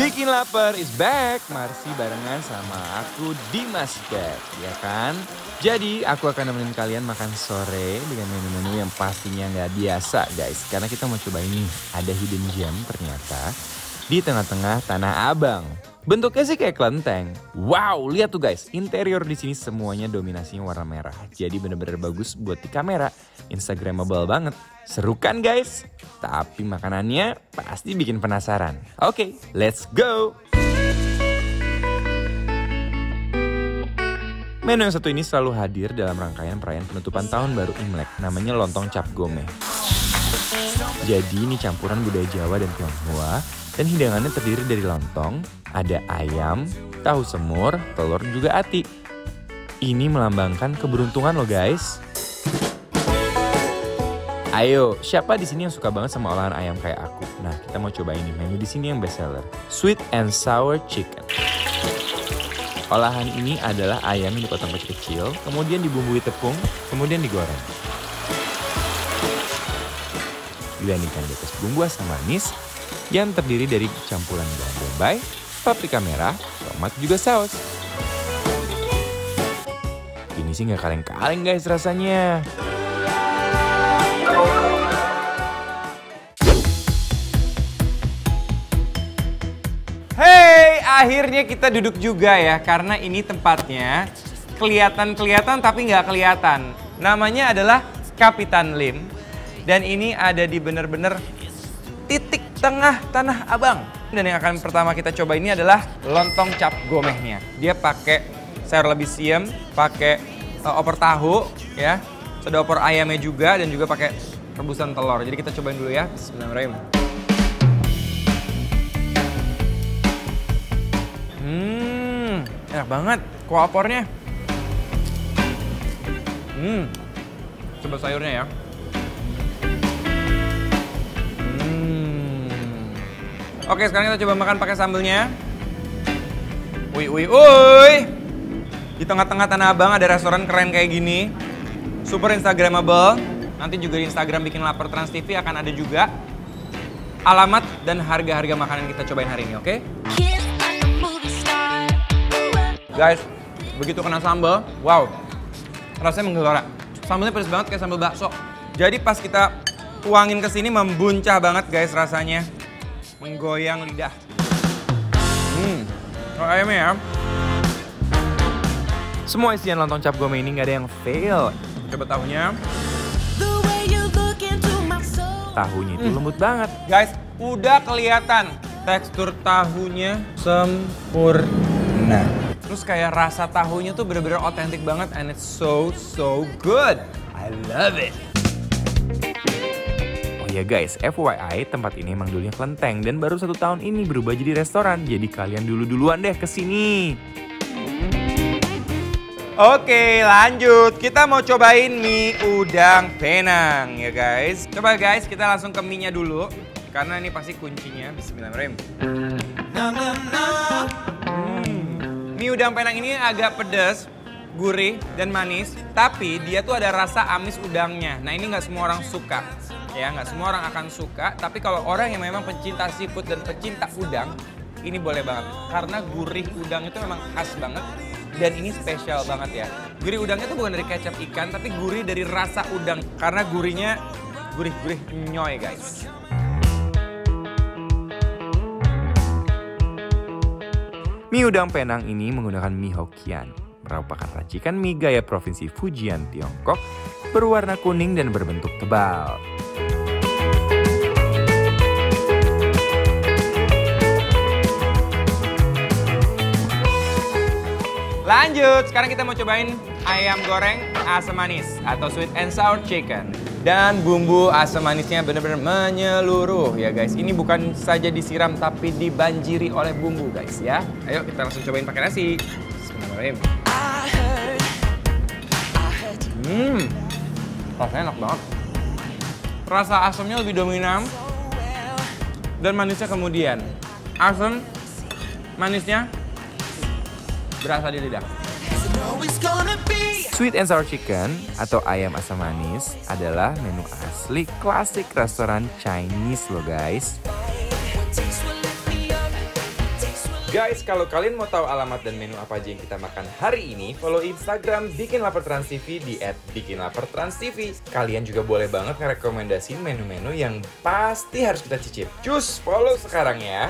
Bikin Lapar is back, Marsi barengan sama aku Dimas Dad, ya kan? Jadi aku akan nemenin kalian makan sore dengan menu-menu yang pastinya nggak biasa guys. Karena kita mau coba ini, ada hidden gem ternyata di tengah-tengah Tanah Abang. Bentuknya sih kayak kelenteng. Wow, lihat tuh guys, interior di sini semuanya dominasinya warna merah. Jadi bener-bener bagus buat di kamera, instagramable banget. Seru kan guys? Tapi makanannya pasti bikin penasaran. Oke, let's go! Menu yang satu ini selalu hadir dalam rangkaian perayaan penutupan tahun baru Imlek, namanya lontong cap gomeh. Jadi ini campuran budaya Jawa dan Tionghoa, dan hidangannya terdiri dari lontong, ada ayam, tahu semur, telur, juga ati. Ini melambangkan keberuntungan loh guys. Ayo, siapa di sini yang suka banget sama olahan ayam kayak aku? Nah, kita mau coba ini menu di sini yang best seller, sweet and sour chicken. Olahan ini adalah ayam yang dipotong kecil-kecil, kemudian dibumbui tepung, kemudian digoreng. Dilandingkan di atas bumbu asam manis yang terdiri dari campuran bawang bombay, paprika merah, tomat, juga saus. Ini sih nggak kaleng-kaleng guys rasanya. Hey, akhirnya kita duduk juga ya, karena ini tempatnya kelihatan tapi nggak kelihatan. Namanya adalah Kapitan Lim, dan ini ada di bener-bener titik tengah Tanah Abang. Dan yang akan pertama kita coba ini adalah lontong cap gomehnya. Dia pakai sayur lebih siem, pakai opor tahu, ya, ada opor ayamnya juga, dan juga pakai rebusan telur. Jadi kita cobain dulu ya. Bismillahirrahmanirrahim. Enak banget kuah opornya. Coba sayurnya ya. Oke, sekarang kita coba makan pakai sambelnya. Uy. Di tengah-tengah Tanah Abang ada restoran keren kayak gini. Super instagramable. Nanti juga di Instagram Bikin Lapar Trans TV akan ada juga alamat dan harga-harga makanan yang kita cobain hari ini, oke? Guys, begitu kena sambal, wow, rasanya menggelora. Sambalnya pedas banget kayak sambal bakso. Jadi pas kita tuangin ke sini membuncah banget guys rasanya. Menggoyang lidah. Ayamnya ya. Semua isian lontong cap gomeh ini nggak ada yang fail. Coba tahunya. Tahunya itu lembut banget. Guys, udah kelihatan tekstur tahunya sempurna. Terus kayak rasa tahunya tuh bener-bener otentik banget, and it's so good. I love it. Oh ya guys, FYI tempat ini emang dulunya kelenteng dan baru 1 tahun ini berubah jadi restoran. Jadi kalian duluan deh kesini. Oke, lanjut. Kita mau cobain mie udang Penang ya guys. Coba guys, kita langsung ke mie-nya dulu. Karena ini pasti kuncinya. Bismillahirrahmanirrahim. Mie udang Penang ini agak pedas, gurih, dan manis. Tapi dia tuh ada rasa amis udangnya. Nah ini nggak semua orang suka. Ya, nggak semua orang akan suka. Tapi kalau orang yang memang pencinta seafood dan pecinta udang, ini boleh banget. Karena gurih udang itu memang khas banget. Dan ini spesial banget ya. Gurih udangnya tuh bukan dari kecap ikan, tapi gurih dari rasa udang. Karena gurihnya gurih-gurih nyoy guys. Mie udang Penang ini menggunakan mie Hokkien, merupakan racikan mie gaya provinsi Fujian, Tiongkok, berwarna kuning dan berbentuk tebal. Lanjut, sekarang kita mau cobain ayam goreng asam manis atau sweet and sour chicken. Dan bumbu asam manisnya benar-benar menyeluruh ya guys. Ini bukan saja disiram tapi dibanjiri oleh bumbu guys ya. Ayo kita langsung cobain pakai nasi. Bismillahirrahmanirrahim. Rasanya enak banget. Rasa asamnya lebih dominan dan manisnya kemudian. Asam, manisnya berasa di lidah. Sweet and sour chicken atau ayam asam manis adalah menu asli klasik restoran Chinese loh guys. Guys, kalau kalian mau tahu alamat dan menu apa aja yang kita makan hari ini, follow Instagram Bikin Lapar Trans TV di @bikinlapertranstv. Kalian juga boleh banget ngerekomendasiin menu-menu yang pasti harus kita cicip. Cus, follow sekarang ya.